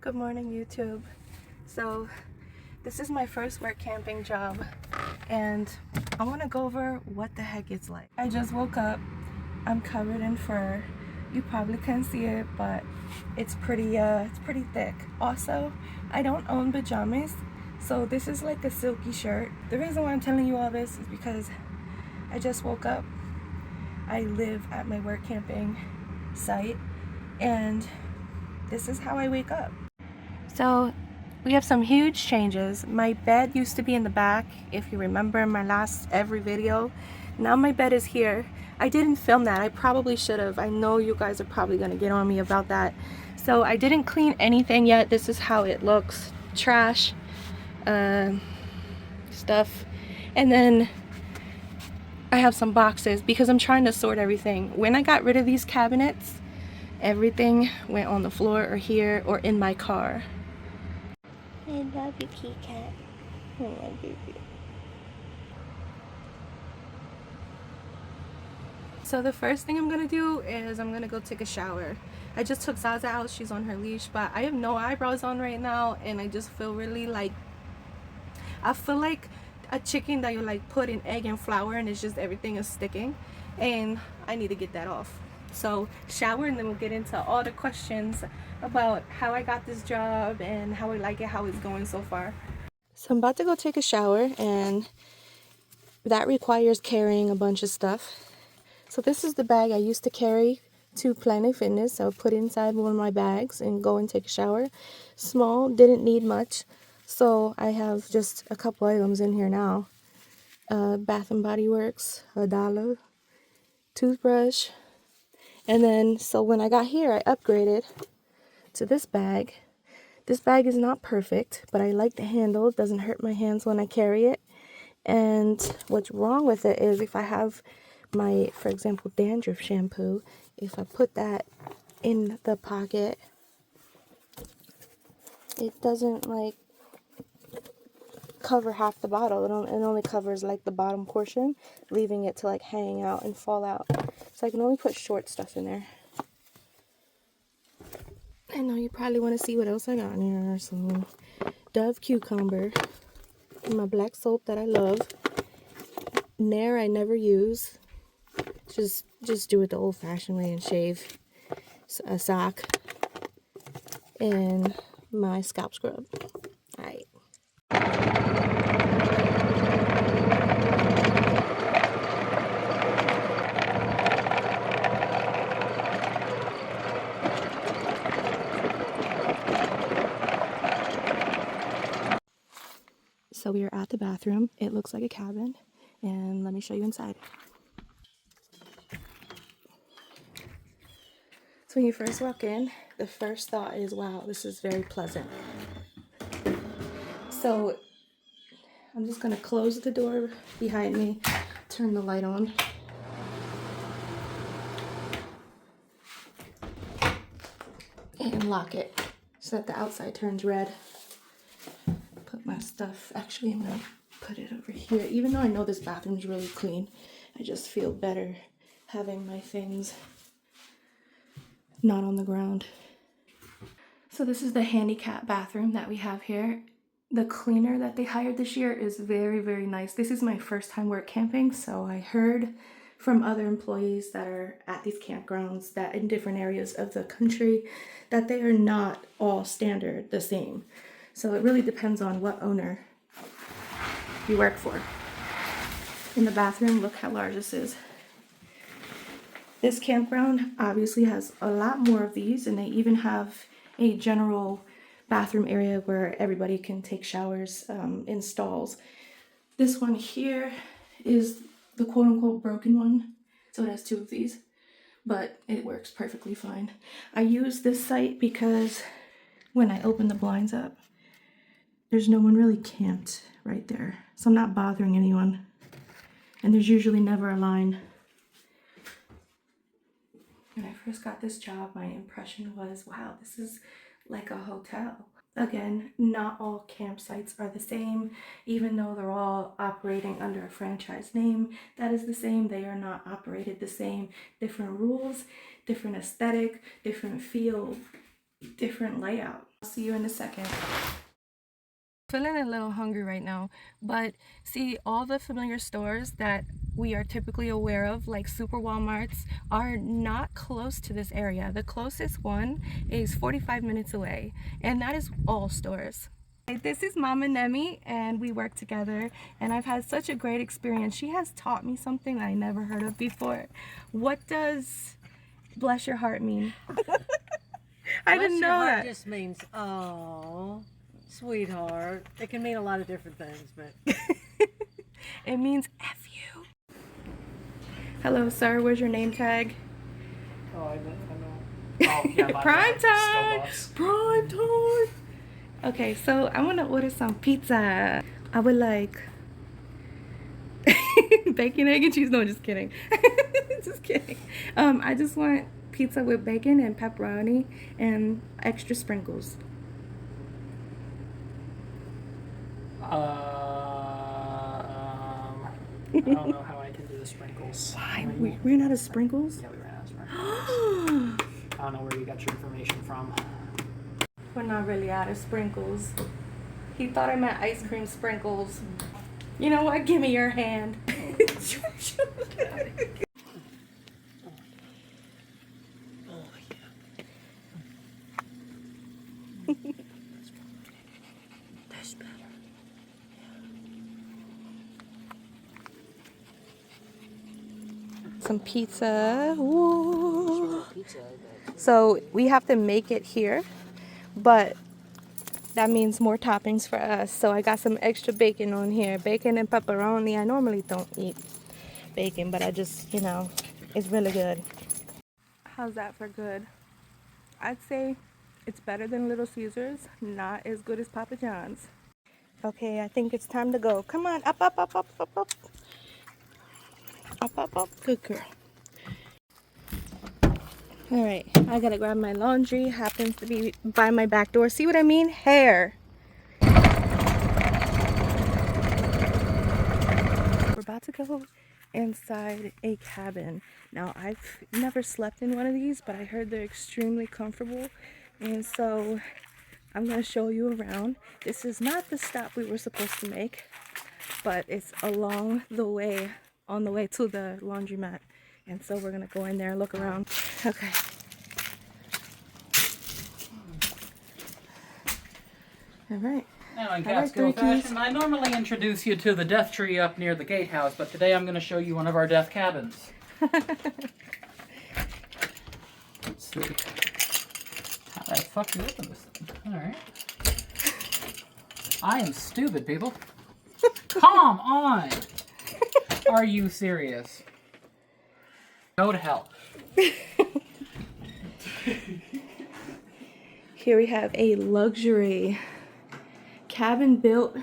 Good morning, YouTube. So this is my first work camping job and I want to go over what the heck it's like. I just woke up. I'm covered in fur. You probably can't see it, but it's pretty thick. Also, I don't own pajamas, so this is like a silky shirt. The reason why I'm telling you all this is because I just woke up. I live at my work camping site and this is how I wake up. So we have some huge changes. My bed used to be in the back, if you remember my last every video. Now my bed is here. I didn't film that. I probably should have. I know you guys are probably gonna get on me about that. So I didn't clean anything yet. This is how it looks. Trash, stuff. And then I have some boxes because I'm trying to sort everything. When I got rid of these cabinets, everything went on the floor or here or in my car. I love you, kitty cat. Oh my baby. So the first thing I'm gonna do is I'm gonna go take a shower. I just took Zaza out, she's on her leash, but I have no eyebrows on right now and I just feel really like, I feel like a chicken that you like put in egg and flour and it's just everything is sticking and I need to get that off. So shower and then we'll get into all the questions about how I got this job and how I like it, how it's going so far. So I'm about to go take a shower and that requires carrying a bunch of stuff. So this is the bag I used to carry to Planet Fitness. I would put it inside one of my bags and go and take a shower. Small, didn't need much. So I have just a couple items in here now. Bath and Body Works, $1, toothbrush. And then, so when I got here, I upgraded to this bag. This bag is not perfect, but I like the handle. It doesn't hurt my hands when I carry it. And what's wrong with it is if I have my, for example, dandruff shampoo, if I put that in the pocket, it doesn't like cover half the bottle. It only covers like the bottom portion, leaving it to like hang out and fall out. So I can only put short stuff in there. I know you probably want to see what else I got in here. So Dove cucumber, my black soap that I love. Nair I never use. Just do it the old-fashioned way and shave. A sock and my scalp scrub. All right. So we are at the bathroom. It looks like a cabin, and let me show you inside. So when you first walk in, the first thought is, wow, this is very pleasant. So I'm just gonna close the door behind me, turn the light on. And lock it so that the outside turns red. Put my stuff, actually I'm gonna put it over here. Even though I know this bathroom is really clean, I just feel better having my things not on the ground. So this is the handicap bathroom that we have here. The cleaner that they hired this year is very, very nice. This is my first time work camping, so I heard from other employees that are at these campgrounds that in different areas of the country that they are not all standard the same. So it really depends on what owner you work for. In the bathroom, look how large this is. This campground obviously has a lot more of these, and they even have a general bathroom area where everybody can take showers in stalls. This one here is the quote-unquote broken one, so it has two of these, but it works perfectly fine. I use this site because when I open the blinds up, there's no one really camped right there, so I'm not bothering anyone, and there's usually never a line. When I first got this job, my impression was, wow, this is like a hotel. Again, not all campsites are the same. Even though they're all operating under a franchise name that is the same, they are not operated the same. Different rules, different aesthetic, different feel. different layout. I'll see you in a second. Feeling a little hungry right now, but see, all the familiar stores that we are typically aware of, like super Walmarts, are not close to this area. The closest one is 45 minutes away, and that is all stores. This is Mama Nemi, and we work together, and I've had such a great experience. She has taught me something that I never heard of before. What does bless your heart mean? I didn't know that. Just means, oh, sweetheart. It can mean a lot of different things, but it means F you. Hello, sir. Where's your name tag? Oh, I know. Oh, yeah, Prime time! Prime time! Okay, so I want to order some pizza. I would like bacon, egg, and cheese. No, just kidding. Just kidding. I just want pizza with bacon and pepperoni and extra sprinkles. I don't know how I can do the sprinkles. Why? We ran out of sprinkles? Yeah, we ran out of sprinkles. I don't know where you got your information from. We're not really out of sprinkles. He thought I meant ice cream sprinkles. You know what? Give me your hand. That's better. Some pizza. Ooh. So we have to make it here, but that means more toppings for us. So I got some extra bacon on here. Bacon and pepperoni. I normally don't eat bacon, but I just, you know, it's really good. How's that for good? I'd say it's better than Little Caesars, not as good as Papa John's. Okay, I think it's time to go. Come on, up, up, up, up, up, up. Up, up, up. Good girl. All right, I gotta grab my laundry. Happens to be by my back door. See what I mean? Hair. We're about to go inside a cabin. Now, I've never slept in one of these, but I heard they're extremely comfortable. And so I'm gonna show you around. This is not the stop we were supposed to make, but it's along the way, on the way to the laundromat. And so we're gonna go in there and look around. Okay. All right. Now in Catskill fashion, I normally introduce you to the death tree up near the gatehouse, but today I'm going to show you one of our death cabins. Let's see. How the fuck do you open this thing? Alright. I am stupid, people. Come on! Are you serious? Go to hell. Here we have a luxury cabin built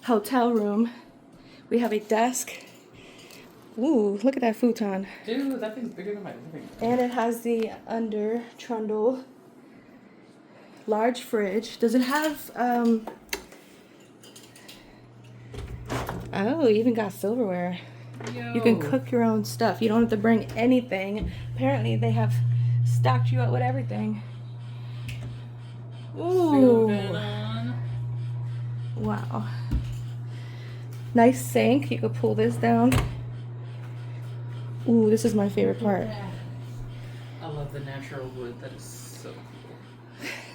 hotel room. We have a desk. Ooh, look at that futon. Dude, that thing's bigger than my living room. And it has the under trundle. Large fridge. Does it have oh, even got silverware. Yo. You can cook your own stuff. You don't have to bring anything. Apparently they have stocked you up with everything. Ooh. Wow. Nice sink. You could pull this down. Ooh, this is my favorite part. I love the natural wood. That is so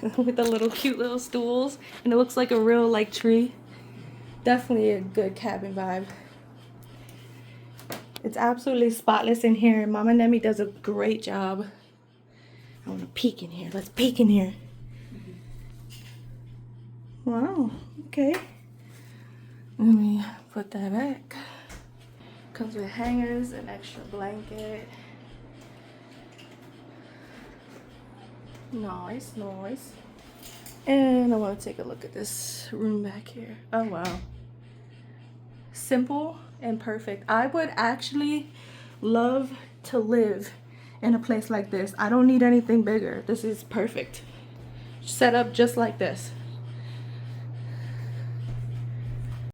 cool. With the little cute little stools. And it looks like a real like tree. Definitely a good cabin vibe. It's absolutely spotless in here. Mama Nemi does a great job. I want to peek in here. Let's peek in here. Wow. Okay. Let me put that back. Comes with hangers, an extra blanket. Nice, nice. And I want to take a look at this room back here. Oh, wow. Simple and perfect. I would actually love to live in a place like this. I don't need anything bigger. This is perfect. Set up just like this.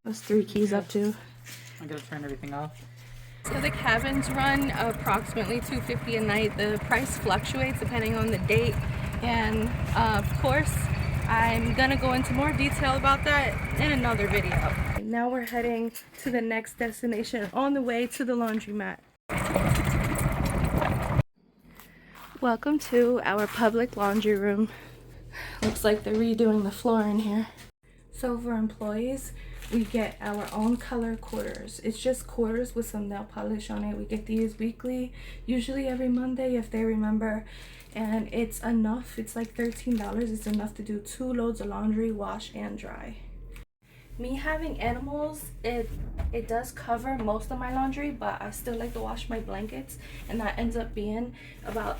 Those 3 keys up too. I'm gonna turn everything off. So the cabins run approximately $250 a night. The price fluctuates depending on the date And of course, I'm gonna go into more detail about that in another video. Now we're heading to the next destination on the way to the laundromat. Welcome to our public laundry room. Looks like they're redoing the floor in here. So for employees, we get our own color quarters. It's just quarters with some nail polish on it. We get these weekly, usually every Monday if they remember. And it's enough. It's like $13. It's enough to do 2 loads of laundry, wash and dry. Me having animals, it does cover most of my laundry, but I still like to wash my blankets, and that ends up being about,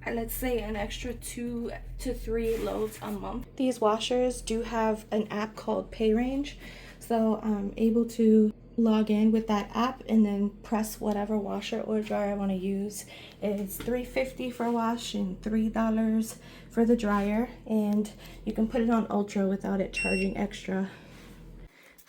let's say, an extra 2 to 3 loads a month. These washers do have an app called PayRange, so I'm able to log in with that app and then press whatever washer or dryer I want to use. It's $3.50 for wash and $3 for the dryer, and you can put it on ultra without it charging extra.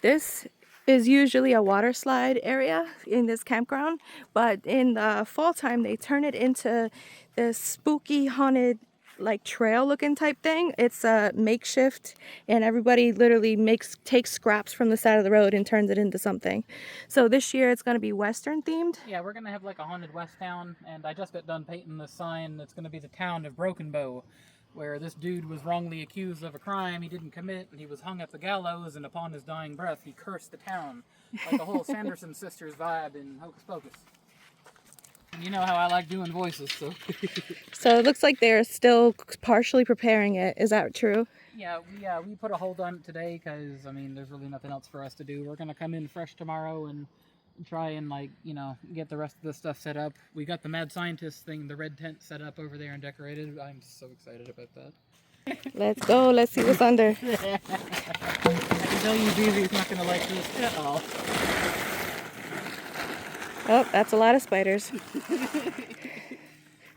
This is usually a water slide area in this campground, but in the fall time they turn it into this spooky haunted like trail looking type thing. It's a makeshift, and everybody literally takes scraps from the side of the road and turns it into something. So this year it's going to be Western themed. Yeah, we're going to have like a haunted West town, and I just got done painting the sign that's going to be the town of Broken Bow, where this dude was wrongly accused of a crime he didn't commit, and he was hung at the gallows, and upon his dying breath he cursed the town, like the whole Sanderson sisters vibe in Hocus Pocus. And you know how I like doing voices, so. So it looks like they're still partially preparing it. Is that true? Yeah, we put a hold on it today because, I mean, there's really nothing else for us to do. We're going to come in fresh tomorrow and try and, like, you know, get the rest of the stuff set up. We got the Mad Scientist thing, the red tent set up over there and decorated. I'm so excited about that. Let's go. Let's see what's under. I can tell you Beezy's not going to like this at all. Oh, that's a lot of spiders.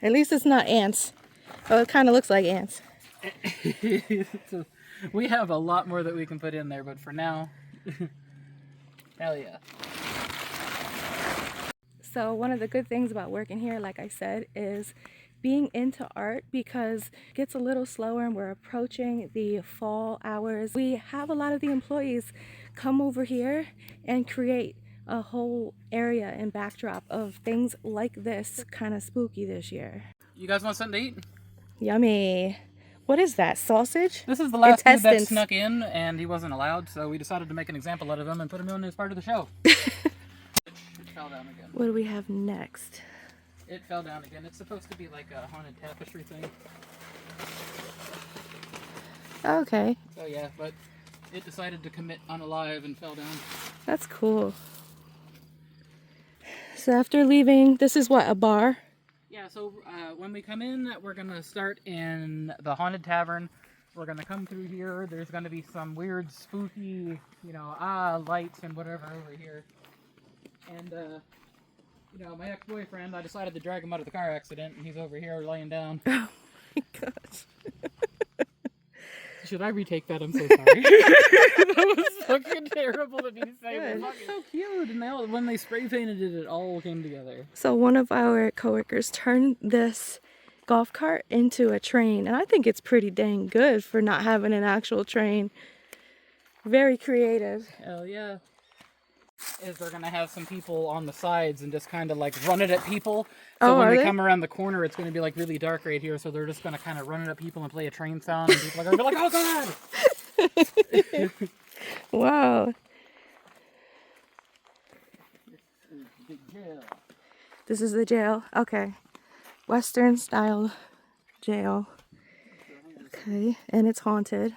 At least it's not ants. Oh, it kind of looks like ants. So, we have a lot more that we can put in there, but for now, hell yeah. So one of the good things about working here, like I said, is being into art, because it gets a little slower and we're approaching the fall hours. We have a lot of the employees come over here and create a whole area and backdrop of things like this, kind of spooky this year. You guys want something to eat? Yummy. What is that, sausage? This is the last dude that Intestines. snuck in, and he wasn't allowed, so we decided to make an example out of him and put him in as part of the show. It fell down again. What do we have next? It fell down again. It's supposed to be like a haunted tapestry thing. Okay, So yeah, but it decided to commit unalive and fell down. that's cool. So after leaving, this is what, a bar? Yeah, so when we come in, we're going to start in the Haunted Tavern. We're going to come through here. There's going to be some weird, spooky, you know, lights and whatever over here. And, you know, my ex-boyfriend, I decided to drag him out of the car accident, and he's over here laying down. Oh my gosh. Should I retake that? I'm so sorry. That was fucking terrible to be saying. It's so cute. And when they spray painted it, it all came together. So one of our coworkers turned this golf cart into a train, and I think it's pretty dang good for not having an actual train. Very creative. Hell yeah. Is they're going to have some people on the sides and just kind of like run it at people. So when we come around the corner, it's going to be like really dark right here. So they're just going to kind of run it at people and play a train sound. And people are going to be like, oh God! Wow. This is the jail. Okay. Western style jail. Okay. And it's haunted.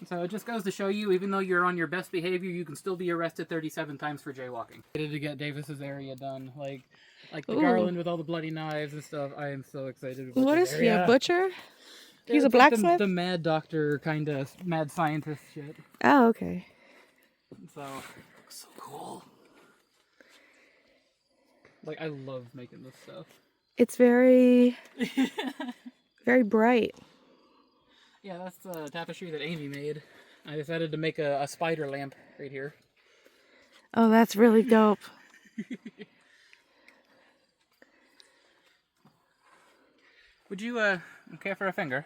So it just goes to show you, even though you're on your best behavior, you can still be arrested 37 times for jaywalking. Excited to get Davis's area done, like the garland with all the bloody knives and stuff. I am so excited. About What is he, a butcher? He's a blacksmith? The mad doctor kind of mad scientist shit. Oh, okay. So cool. Like, I love making this stuff. It's very, very bright. Yeah, that's the tapestry that Amy made. I decided to make a spider lamp right here. Oh, that's really dope. Would you care for a finger?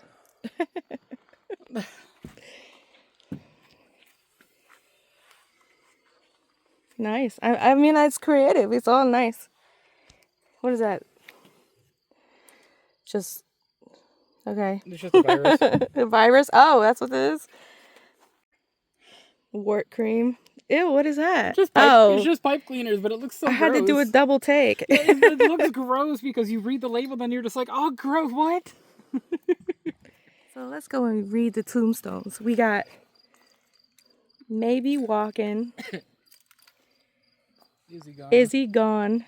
Nice. I mean, it's creative. It's all nice. What is that? Just okay. It's just a virus. A virus? Oh, that's what it is. Wart cream. Ew, what is that? It's Oh, just pipe cleaners, but it looks so I gross. had to do a double take. Yeah, it looks gross because you read the label, then you're just like, oh, gross, what? So let's go and read the tombstones. We got Maybe Walking, Izzy Gone,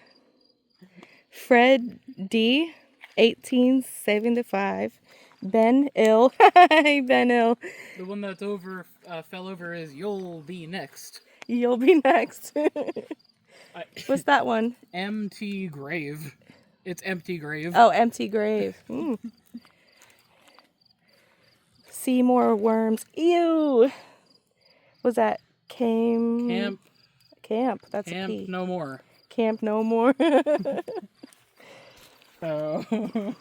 Fred D, 1875, Ben Ill. Hey, Ben Ill. The one that's fell over is You'll Be Next. You'll be next. What's that one? Empty Grave. It's Empty Grave. Oh, Empty Grave. Seymour Worms. Ew. Was that Camp? That's a Camp P. No More. Camp No More. Oh.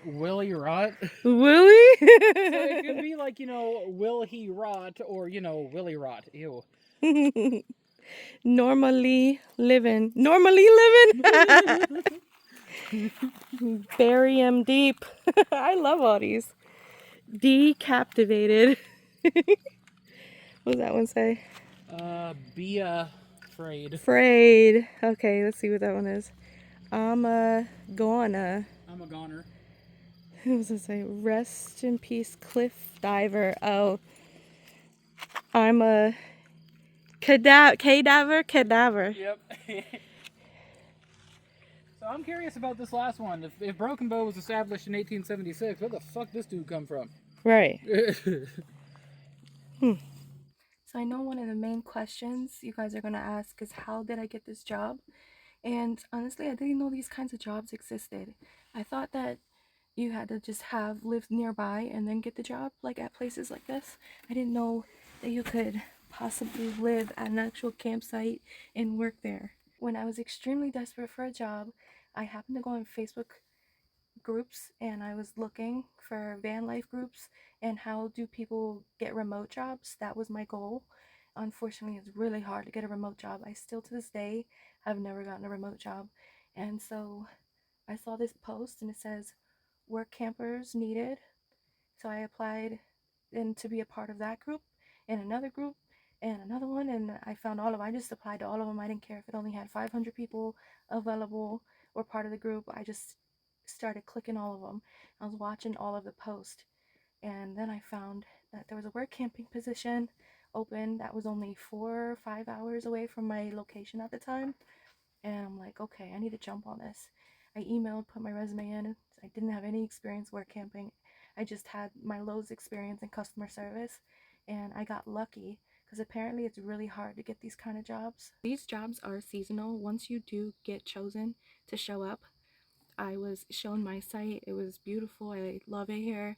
Willie Rot. Willie? So it could be like, Will He Rot or, Willie Rot. Ew. Normally living. Bury 'em deep. I love all these. Decaptivated. What does that one say? Be afraid. Afraid. Okay, let's see what that one is. I'm a goner. I'm a goner. What does it say? Rest in peace, cliff diver. Oh. I'm a cadaver. Yep. So I'm curious about this last one. If Broken Bow was established in 1876, where the fuck this dude come from? Right. So I know one of the main questions you guys are going to ask is how did I get this job? And honestly, I didn't know these kinds of jobs existed. I thought that you had to just have lived nearby and then get the job, like at places like this. I didn't know that you could possibly live at an actual campsite and work there. When I was extremely desperate for a job, I happened to go on Facebook groups and I was looking for van life groups and how do people get remote jobs. That was my goal. Unfortunately, it's really hard to get a remote job. I still to this day have never gotten a remote job. And so I saw this post and it says work campers needed. So I applied and to be a part of that group and another group and another one, and I found all of them. I just applied to all of them. I didn't care if it only had 500 people available or part of the group. I just started clicking all of them. I was watching all of the posts, and then I found that there was a work camping position open that was only 4 or 5 hours away from my location at the time. And I'm like, okay, I need to jump on this. I emailed, put my resume in. I didn't have any experience work camping. I just had my Lowe's experience in customer service, and I got lucky because apparently it's really hard to get these kind of jobs. These jobs are seasonal. Once you do get chosen to show up, I was shown my site. It was beautiful. I love it here.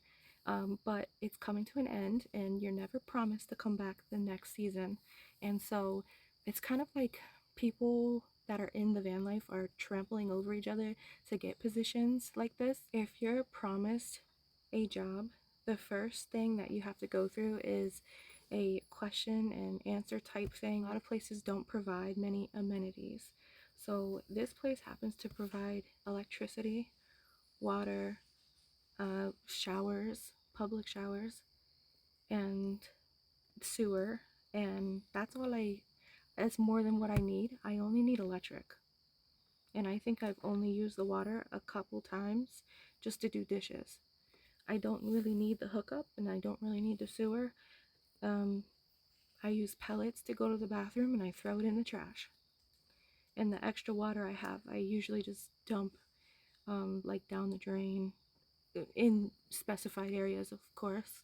But it's coming to an end, and you're never promised to come back the next season. And so it's kind of like people that are in the van life are trampling over each other to get positions like this. If you're promised a job, the first thing that you have to go through is a question and answer type thing. A lot of places don't provide many amenities. So this place happens to provide electricity, water, showers, public showers, and sewer, and that's more than what I need. I only need electric. And I think I've only used the water a couple times just to do dishes. I don't really need the hookup and I don't really need the sewer. I use pellets to go to the bathroom and I throw it in the trash. And the extra water I have, I usually just dump like down the drain in specified areas, of course.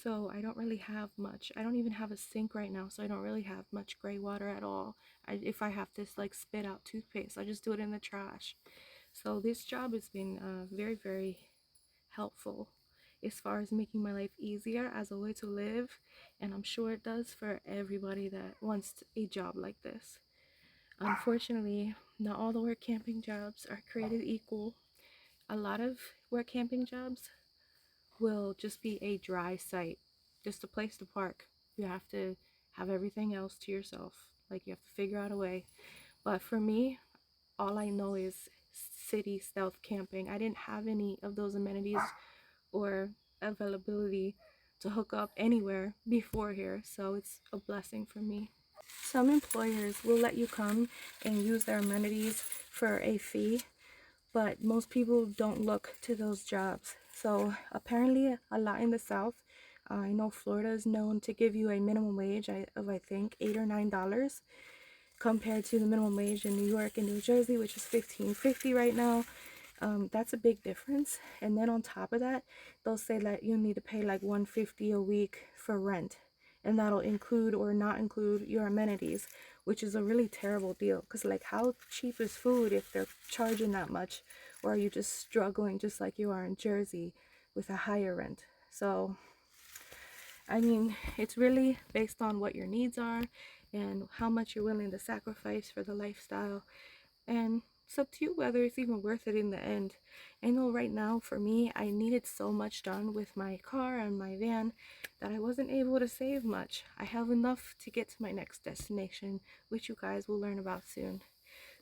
So I don't really have much. I don't even have a sink right now, so I don't really have much gray water at all. If I have to like spit out toothpaste, I just do it in the trash. So this job has been very, very helpful as far as making my life easier as a way to live, and I'm sure it does for everybody that wants a job like this. Unfortunately, not all the work camping jobs are created equal. A lot of work camping jobs will just be a dry site, just a place to park. You have to have everything else to yourself. Like you have to figure out a way. But for me, all I know is city stealth camping. I didn't have any of those amenities or availability to hook up anywhere before here, so it's a blessing for me. Some employers will let you come and use their amenities for a fee, but most people don't look to those jobs. So apparently a lot in the South, I know Florida is known to give you a minimum wage of I think $8 or $9 compared to the minimum wage in New York and New Jersey, which is $15.50 right now. That's a big difference. And then on top of that, they'll say that you need to pay like $150 a week for rent, and that'll include or not include your amenities, which is a really terrible deal. Because like, how cheap is food if they're charging that much? Or are you just struggling just like you are in Jersey with a higher rent? So I mean, it's really based on what your needs are and how much you're willing to sacrifice for the lifestyle. And it's up to you whether it's even worth it in the end. I know right now for me, I needed so much done with my car and my van that I wasn't able to save much. I have enough to get to my next destination, which you guys will learn about soon.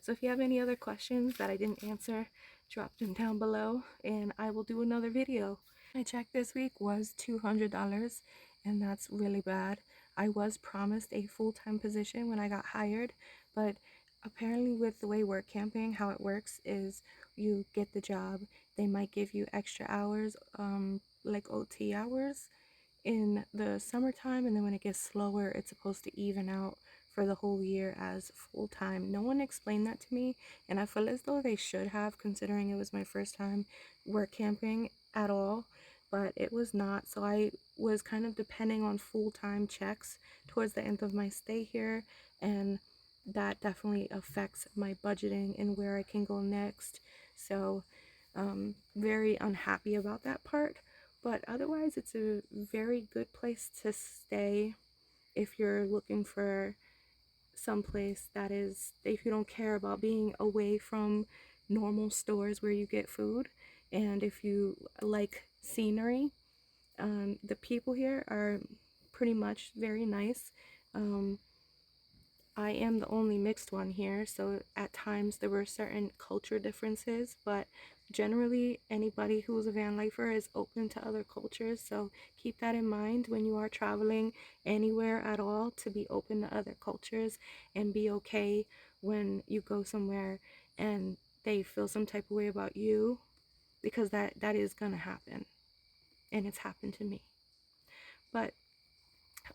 So if you have any other questions that I didn't answer, drop them down below and I will do another video. My check this week was $200, and that's really bad. I was promised a full-time position when I got hired, but apparently with the way work camping, how it works is you get the job, they might give you extra hours, like OT hours in the summertime, and then when it gets slower, it's supposed to even out for the whole year as full time. No one explained that to me, and I feel as though they should have, considering it was my first time work camping at all, but it was not. So I was kind of depending on full-time checks towards the end of my stay here, and that definitely affects my budgeting and where I can go next. So very unhappy about that part, but otherwise it's a very good place to stay if you're looking for some place that is, if you don't care about being away from normal stores where you get food, and if you like scenery. The people here are pretty much very nice. I am the only mixed one here, so at times there were certain culture differences, but generally anybody who's a van lifer is open to other cultures, so keep that in mind when you are traveling anywhere at all, to be open to other cultures and be okay when you go somewhere and they feel some type of way about you, because that is gonna happen, and it's happened to me. But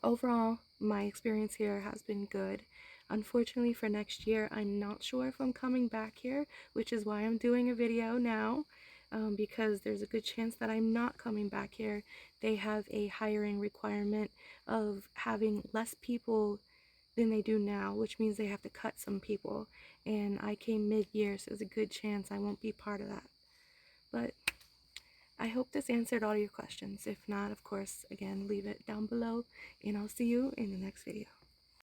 overall, my experience here has been good. Unfortunately, for next year, I'm not sure if I'm coming back here, which is why I'm doing a video now, because there's a good chance that I'm not coming back here. They have a hiring requirement of having less people than they do now, which means they have to cut some people. And I came mid-year, so there's a good chance I won't be part of that. But I hope this answered all your questions. If not, of course, again, leave it down below, and I'll see you in the next video.